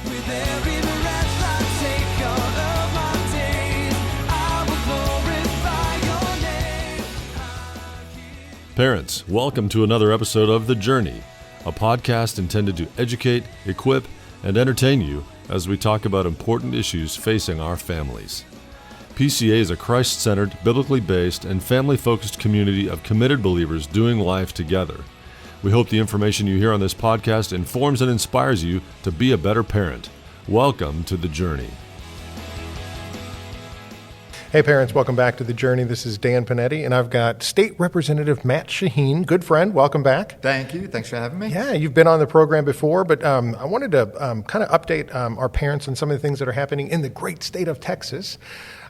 With every breath I take all of my days, I will glorify your name. Parents, welcome to another episode of The Journey, a podcast intended to educate, equip, and entertain you as we talk about important issues facing our families. PCA is a Christ-centered, biblically based, and family-focused community of committed believers doing life together. We hope the information you hear on this podcast informs and inspires you to be a better parent. Welcome to The Journey. Hey parents, welcome back to The Journey. This is Dan Panetti, and I've got State Representative Matt Shaheen. Good friend, welcome back. Thank you. Thanks for having me. Yeah, you've been on the program before, but I wanted to kind of update our parents on some of the things that are happening in the great state of Texas.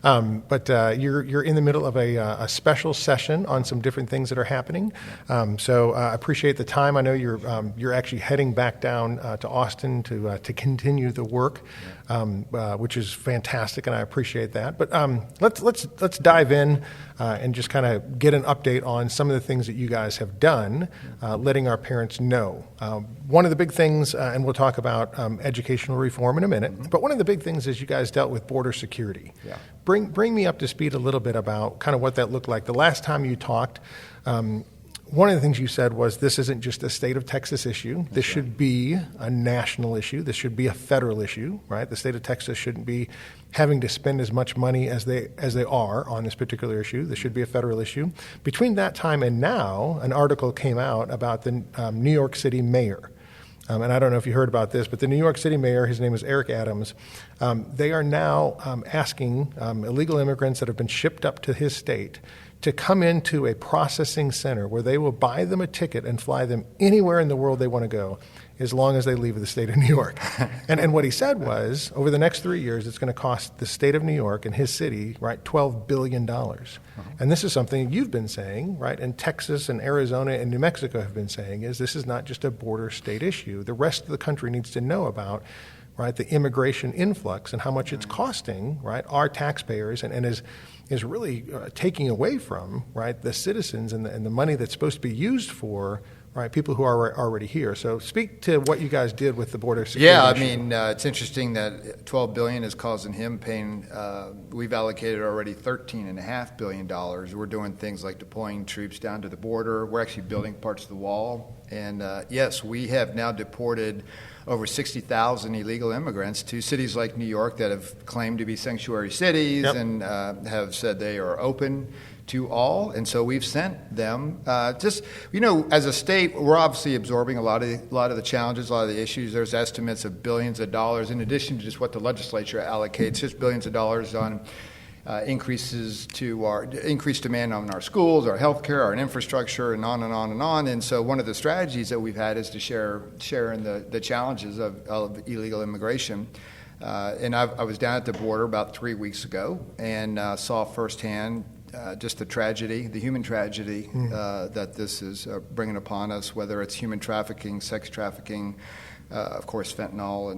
But you're in the middle of a special session on some different things that are happening. So I appreciate the time. I know you're actually heading back down to Austin to continue the work, which is fantastic, and I appreciate that. But let's dive in and just kind of get an update on some of the things that you guys have done, letting our parents know. One of the big things, and we'll talk about educational reform in a minute, but one of the big things is you guys dealt with border security. Yeah. Bring me up to speed a little bit about kind of what that looked like. The last time you talked, one of the things you said was this isn't just a state of Texas issue. This should be a national issue. This should be a federal issue, right? The state of Texas shouldn't be having to spend as much money as they are on this particular issue. This should be a federal issue. Between that time and now, an article came out about the New York City mayor. And I don't know if you heard about this, but the New York City mayor, his name is Eric Adams, they are now asking illegal immigrants that have been shipped up to his state to come into a processing center where they will buy them a ticket and fly them anywhere in the world they want to go, as long as they leave the state of New York. And what he said was, over the next 3 years, it's going to cost the state of New York and his city, right, $12 billion. And this is something you've been saying, right, and Texas and Arizona and New Mexico have been saying, is this is not just a border state issue. The rest of the country needs to know about, right, the immigration influx and how much it's costing, right, our taxpayers and is really taking away from, right, the citizens and the money that's supposed to be used for, right, people who are already here. So speak to what you guys did with the border security issue. I mean, it's interesting that $12 billion is causing him pain. We've allocated already $13.5 billion. We're doing things like deploying troops down to the border. We're actually building parts of the wall. And yes, we have now deported over 60,000 illegal immigrants to cities like New York that have claimed to be sanctuary cities and have said they are open to all, and so we've sent them. As a state, we're obviously absorbing a lot of the challenges, a lot of the issues. There's estimates of billions of dollars, in addition to just what the legislature allocates, just billions of dollars on increased demand on our schools, our healthcare, our infrastructure, and on and on and on. And so one of the strategies that we've had is to share in the challenges of illegal immigration. And I was down at the border about 3 weeks ago and saw firsthand just the human tragedy that this is bringing upon us, whether it's human trafficking, sex trafficking, of course, fentanyl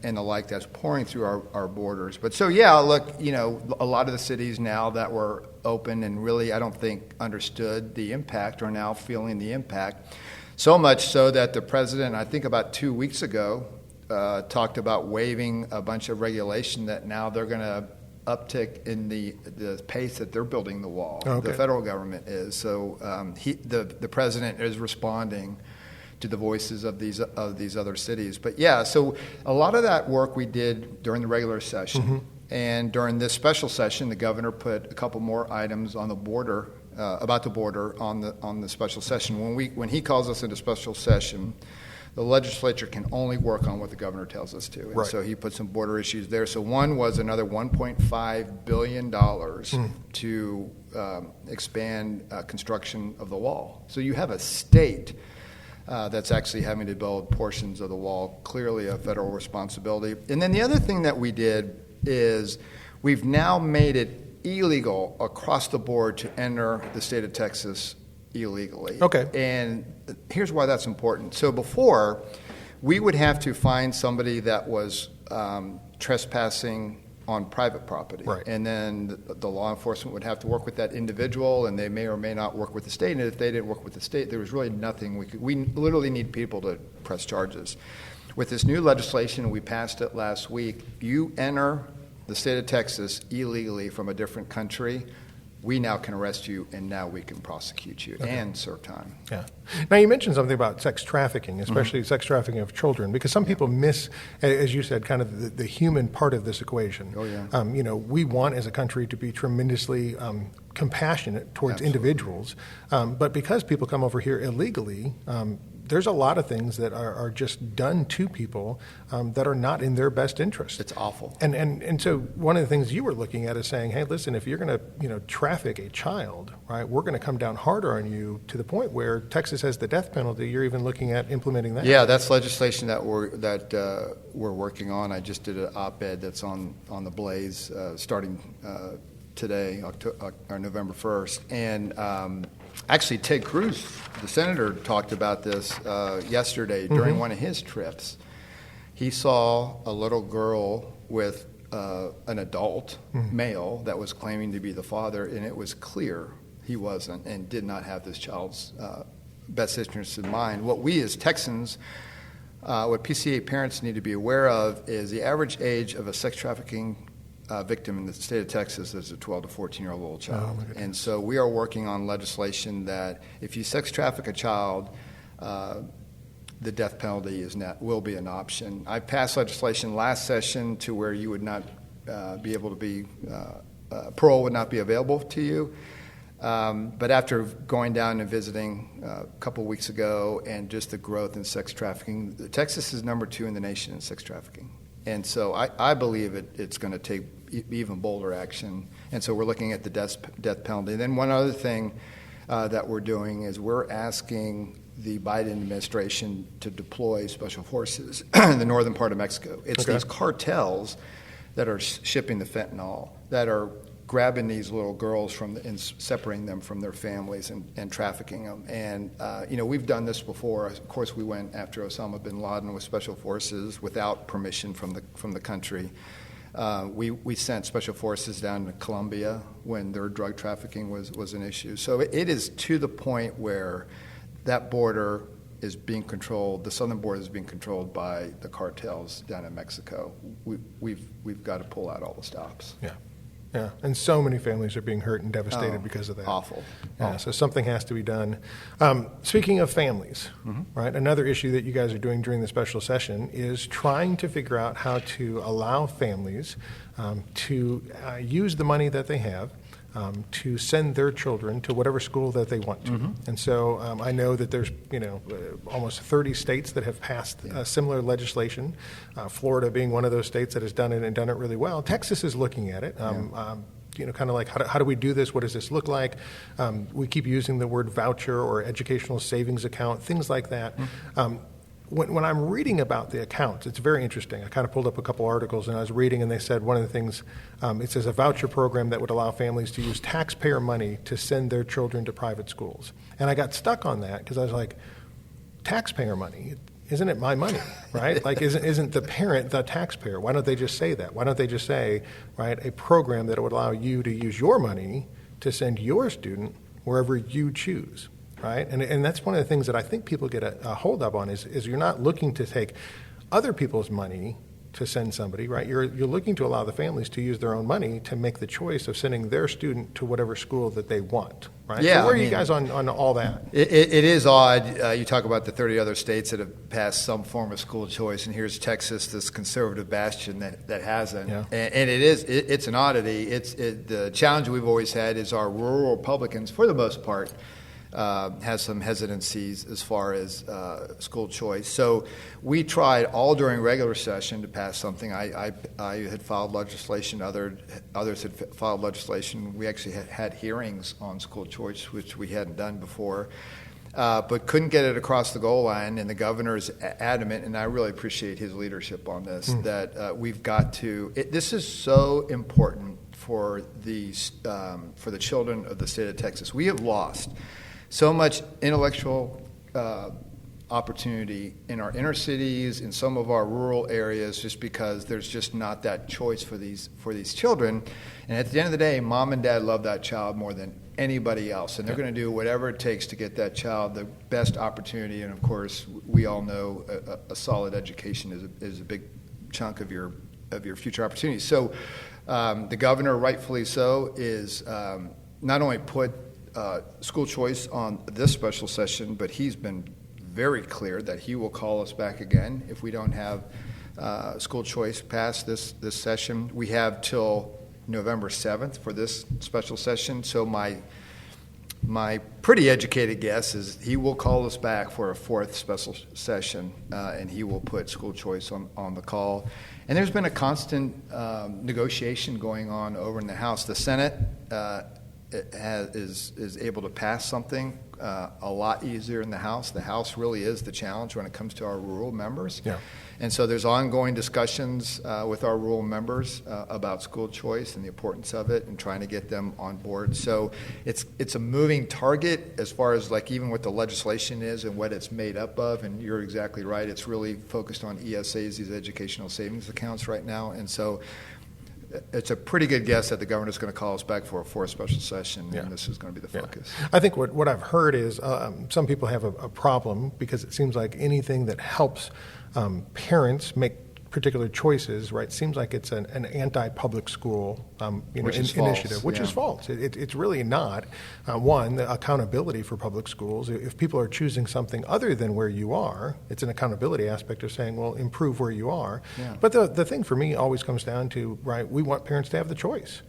and the like that's pouring through our borders. But so, look, a lot of the cities now that were open and really, I don't think, understood the impact are now feeling the impact. So much so that the president, I think about 2 weeks ago, talked about waiving a bunch of regulation that now they're going to uptick in the pace that they're building the wall. Okay. The federal government is. So the president is responding to the voices of these other cities. But so a lot of that work we did during the regular session. Mm-hmm. And during this special session, the governor put a couple more items on the border, about the border on the special session. When he calls us into special session, the legislature can only work on what the governor tells us to. And so he put some border issues there. So one was another $1.5 billion to expand construction of the wall. So you have a state that's actually having to build portions of the wall, clearly a federal responsibility. And then the other thing that we did is we've now made it illegal across the board to enter the state of Texas illegally. Okay. And here's why that's important. So before, we would have to find somebody that was trespassing on private property. Right. And then the law enforcement would have to work with that individual, and they may or may not work with the state. And if they didn't work with the state, there was really nothing we literally need people to press charges. with this new legislation, we passed it last week, you enter the state of Texas illegally from a different country, we now can arrest you, and now we can prosecute you and serve time. Yeah. Now, you mentioned something about sex trafficking, especially sex trafficking of children, because some people miss, as you said, kind of the human part of this equation. Oh, yeah. We want as a country to be tremendously compassionate towards individuals, but because people come over here illegally, there's a lot of things that are just done to people that are not in their best interest. It's awful. And so one of the things you were looking at is saying, hey, listen, if you're going to traffic a child, right, we're going to come down harder on you to the point where Texas has the death penalty. You're even looking at implementing that. Yeah, that's legislation that we're working on. I just did an op-ed that's on the Blaze starting today, November 1st, and. Actually, Ted Cruz, the senator, talked about this yesterday during one of his trips. He saw a little girl with an adult male that was claiming to be the father, and it was clear he wasn't and did not have this child's best interests in mind. What we as Texans, what PCA parents need to be aware of is the average age of a sex trafficking victim in the state of Texas is a 12 to 14-year-old little child. And so we are working on legislation that if you sex traffic a child, the death penalty will be an option. I passed legislation last session to where you would not be able to be, parole would not be available to you. But after going down and visiting a couple weeks ago and just the growth in sex trafficking, Texas is number 2 in the nation in sex trafficking. And so I believe it's going to take even bolder action. And so we're looking at the death penalty. And then one other thing that we're doing is we're asking the Biden administration to deploy special forces in the northern part of Mexico. It's these cartels that are shipping the fentanyl, that are grabbing these little girls and separating them from their families and trafficking them. And, we've done this before. Of course, we went after Osama bin Laden with special forces without permission from the country. We sent special forces down to Colombia when their drug trafficking was an issue. So it is to the point where that border is being controlled, the southern border is being controlled by the cartels down in Mexico. We've got to pull out all the stops. Yeah, and so many families are being hurt and devastated because of that. Awful. Yeah, so something has to be done. Speaking of families, right, another issue that you guys are doing during the special session is trying to figure out how to allow families to use the money that they have to send their children to whatever school that they want to. And so I know that there's almost 30 states that have passed similar legislation, Florida being one of those states that has done it and done it really well. Texas is looking at it. Kind of like, how do we do this? What does this look like? We keep using the word voucher or educational savings account, things like that. When I'm reading about the accounts, it's very interesting. I kind of pulled up a couple articles and I was reading, and they said one of the things, it says a voucher program that would allow families to use taxpayer money to send their children to private schools. And I got stuck on that because I was like, taxpayer money? Isn't it my money, right? Like, isn't the parent the taxpayer? Why don't they just say that? Why don't they just say, right, a program that would allow you to use your money to send your student wherever you choose? Right, and that's one of the things that I think people get a hold up on is you're not looking to take other people's money to send somebody, right? You're looking to allow the families to use their own money to make the choice of sending their student to whatever school that they want, right? Yeah, so where are you guys on all that? It is odd. You talk about the 30 other states that have passed some form of school choice, and here's Texas, this conservative bastion that hasn't. Yeah. And it's an oddity. The challenge we've always had is our rural Republicans, for the most part, has some hesitancies as far as school choice. So we tried all during regular session to pass something. I had filed legislation. Others had filed legislation. We actually had hearings on school choice, which we hadn't done before, but couldn't get it across the goal line. And the governor is adamant, and I really appreciate his leadership on this, that we've got to. This is so important for the children of the state of Texas. We have lost so much intellectual opportunity in our inner cities, in some of our rural areas, just because there's just not that choice for these children. And at the end of the day, mom and dad love that child more than anybody else, and they're going to do whatever it takes to get that child the best opportunity. And of course, we all know a solid education is a big chunk of your future opportunities. So the governor, rightfully so, is not only put school choice on this special session, but he's been very clear that he will call us back again if we don't have school choice passed this session. We have till November 7th for this special session. So my pretty educated guess is he will call us back for a fourth special session, and he will put school choice on the call. And there's been a constant negotiation going on over in the House. The Senate is able to pass something a lot easier in the House. The House really is the challenge when it comes to our rural members. Yeah. And so there's ongoing discussions with our rural members about school choice and the importance of it and trying to get them on board. So it's a moving target as far as like even what the legislation is and what it's made up of. And you're exactly right. It's really focused on ESAs, these educational savings accounts right now. And so it's a pretty good guess that the governor's going to call us back for a fourth special session, and this is going to be the focus. I think what I've heard is some people have a problem because it seems like anything that helps parents make particular choices, right, seems like it's an anti-public school initiative, which is false. It's really not. One, the accountability for public schools. If people are choosing something other than where you are, it's an accountability aspect of saying, well, improve where you are. Yeah. But the thing for me always comes down to, right, we want parents to have the choice.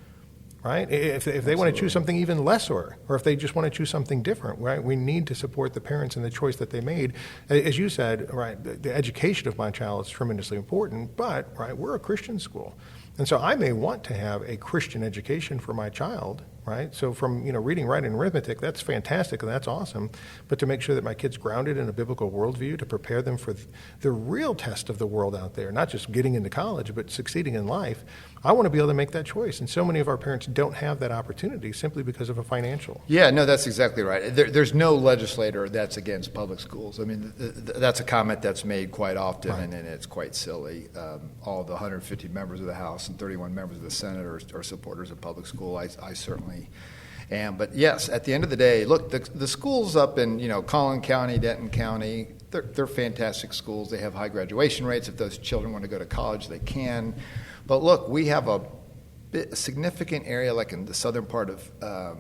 Right? If they want to choose something even lesser, or if they just want to choose something different, right? We need to support the parents in the choice that they made. As you said, right, the education of my child is tremendously important, but right, we're a Christian school. And so I may want to have a Christian education for my child, right? So from reading, writing, and arithmetic, that's fantastic and that's awesome. But to make sure that my kid's grounded in a biblical worldview, to prepare them for the real test of the world out there, not just getting into college, but succeeding in life, I want to be able to make that choice. And so many of our parents don't have that opportunity simply because of a financial. Yeah, no, that's exactly right. There's no legislator that's against public schools. I mean, that's a comment that's made quite often, right, and it's quite silly. All the 150 members of the House and 31 members of the Senate are supporters of public school. I certainly am. But yes, at the end of the day, look, the schools up in Collin County, Denton County, they're fantastic schools. They have high graduation rates. If those children want to go to college, they can. But look, we have a significant area like in the southern part of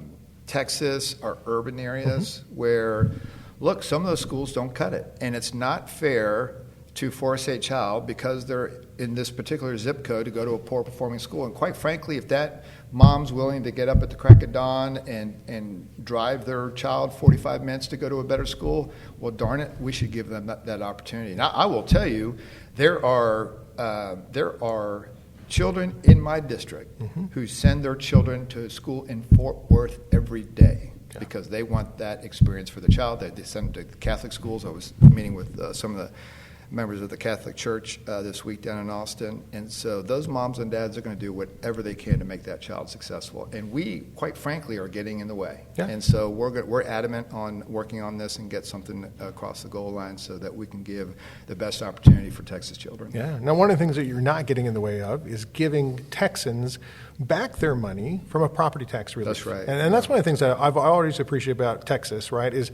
Texas, our urban areas, where, look, some of those schools don't cut it. And it's not fair to force a child because they're in this particular zip code to go to a poor performing school. And quite frankly, if that mom's willing to get up at the crack of dawn and drive their child 45 minutes to go to a better school, well, darn it, we should give them that opportunity. Now, I will tell you, there are children in my district who send their children to school in Fort Worth every day because they want that experience for the child. They send them to Catholic schools. I was meeting with some of the members of the Catholic Church this week down in Austin. And so those moms and dads are going to do whatever they can to make that child successful. And we, quite frankly, are getting in the way. Yeah. And so we're adamant on working on this and get something across the goal line so that we can give the best opportunity for Texas children. Yeah. Now, one of the things that you're not getting in the way of is giving Texans back their money from a property tax relief. That's right. And that's one of the things that I've always appreciated about Texas, right, is,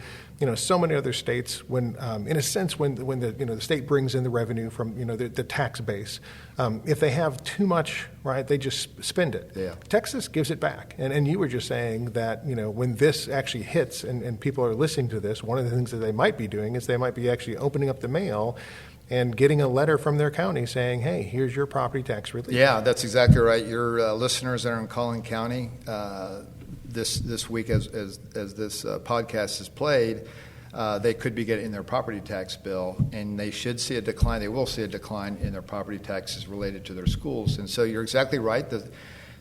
so many other states, when, in a sense, when the state brings in the revenue from, the tax base, if they have too much, right, they just spend it. Yeah. Texas gives it back. And you were just saying that, when this actually hits and people are listening to this, one of the things that they might be doing is they might be actually opening up the mail and getting a letter from their county saying, hey, here's your property tax relief. Yeah, that's exactly right. Your listeners that are in Collin County this week as this podcast is played, they could be getting their property tax bill, and they should see a decline. They will see a decline in their property taxes related to their schools. And so you're exactly right. The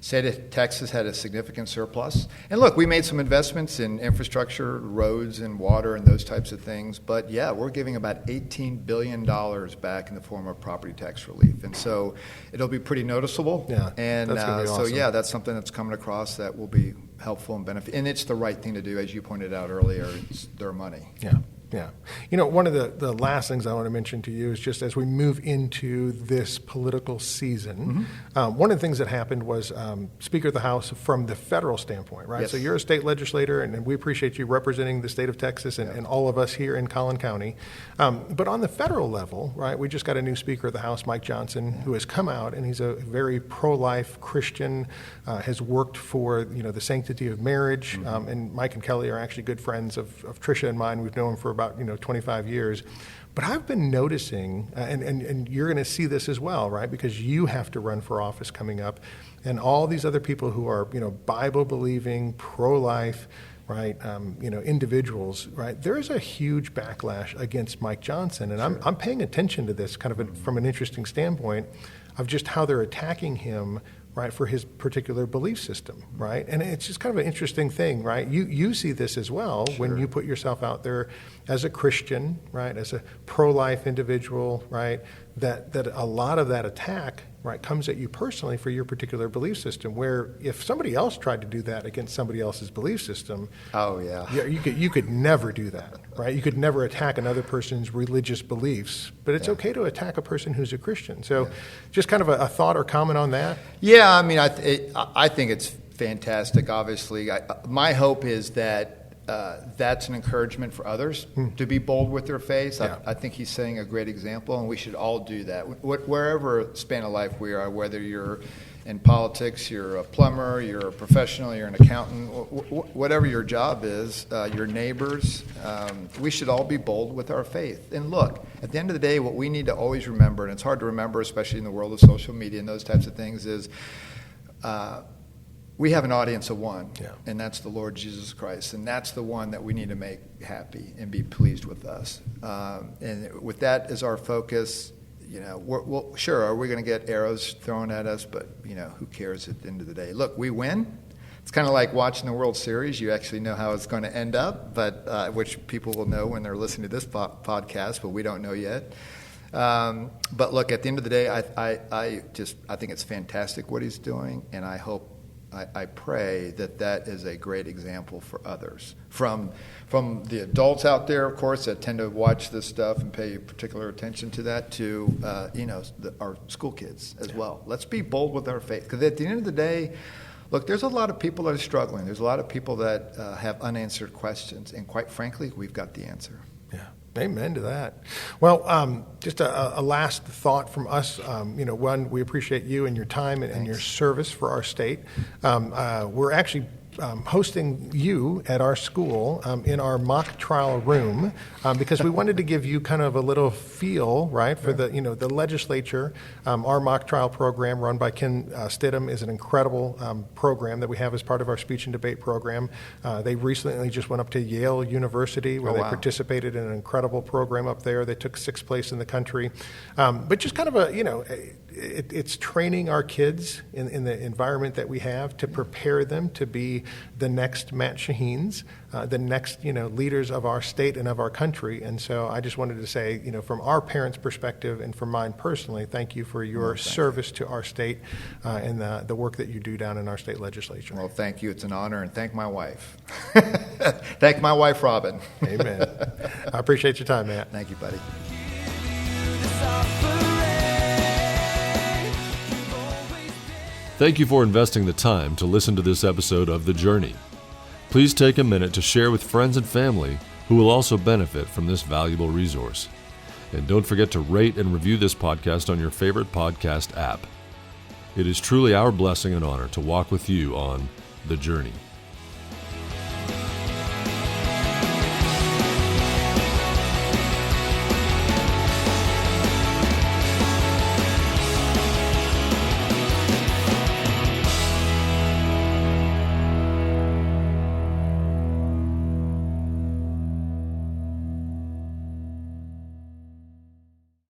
state of Texas had a significant surplus. And look, we made some investments in infrastructure, roads and water and those types of things. But yeah, we're giving about $18 billion back in the form of property tax relief. And so it'll be pretty noticeable. Yeah, and that's gonna be awesome. So yeah, that's something that's coming across that will be helpful and benefit. And it's the right thing to do. As you pointed out earlier, it's their money. Yeah. Yeah. One of the last things I want to mention to you is just as we move into this political season, one of the things that happened was Speaker of the House from the federal standpoint, right? Yes. So you're a state legislator, and we appreciate you representing the state of Texas and all of us here in Collin County. But on the federal level, right, we just got a new Speaker of the House, Mike Johnson, who has come out, and he's a very pro-life Christian, has worked for, the sanctity of marriage, and Mike and Kelly are actually good friends of Tricia and mine. We've known him for about 25 years. But I've been noticing, and you're going to see this as well, right? Because you have to run for office coming up, and all these other people who are Bible-believing, pro-life, right? Individuals, right? There is a huge backlash against Mike Johnson, and I'm paying attention to this kind of from an interesting standpoint of just how they're attacking him, right, for his particular belief system, right? And it's just kind of an interesting thing, right? You see this as well when you put yourself out there as a Christian, right, as a pro-life individual, right, that a lot of that attack, right, comes at you personally for your particular belief system, where if somebody else tried to do that against somebody else's belief system, you could never do that, right? You could never attack another person's religious beliefs, but it's okay to attack a person who's a Christian. So just kind of a thought or comment on that? Yeah, I mean, I think it's fantastic, obviously. My hope is that that's an encouragement for others to be bold with their faith. I think he's setting a great example, and we should all do that. Wherever span of life we are, whether you're in politics, you're a plumber, you're a professional, you're an accountant, whatever your job is, your neighbors, we should all be bold with our faith. And look, at the end of the day, what we need to always remember, and it's hard to remember, especially in the world of social media and those types of things, is we have an audience of one, and that's the Lord Jesus Christ, and that's the one that we need to make happy and be pleased with us. And with that as our focus, sure, are we going to get arrows thrown at us? But who cares at the end of the day? Look, we win. It's kind of like watching the World Series. You actually know how it's going to end up, but which people will know when they're listening to this podcast, but we don't know yet. But look, at the end of the day, I think it's fantastic what he's doing, and I pray that is a great example for others. From the adults out there, of course, that tend to watch this stuff and pay particular attention to that, to our school kids as well. Let's be bold with our faith, because at the end of the day, look, there's a lot of people that are struggling. There's a lot of people that have unanswered questions, and quite frankly, we've got the answer. Yeah. Amen to that. Well, just a last thought from us. One, we appreciate you and your time and your service for our state. We're actually hosting you at our school in our mock trial room because we wanted to give you kind of a little feel, right, for the legislature. Our mock trial program run by Ken Stidham is an incredible program that we have as part of our speech and debate program. They recently just went up to Yale University where they participated in an incredible program up there. They took 6th place in the country. But just kind of it's training our kids in the environment that we have to prepare them to be the next Matt Shaheens, the next leaders of our state and of our country. And so I just wanted to say, from our parents' perspective and from mine personally, thank you for your service to our state and the work that you do down in our state legislature. Well, thank you. It's an honor, and thank my wife. Thank my wife, Robin. Amen. I appreciate your time, Matt. Thank you, buddy. Thank you for investing the time to listen to this episode of The Journey. Please take a minute to share with friends and family who will also benefit from this valuable resource. And don't forget to rate and review this podcast on your favorite podcast app. It is truly our blessing and honor to walk with you on The Journey.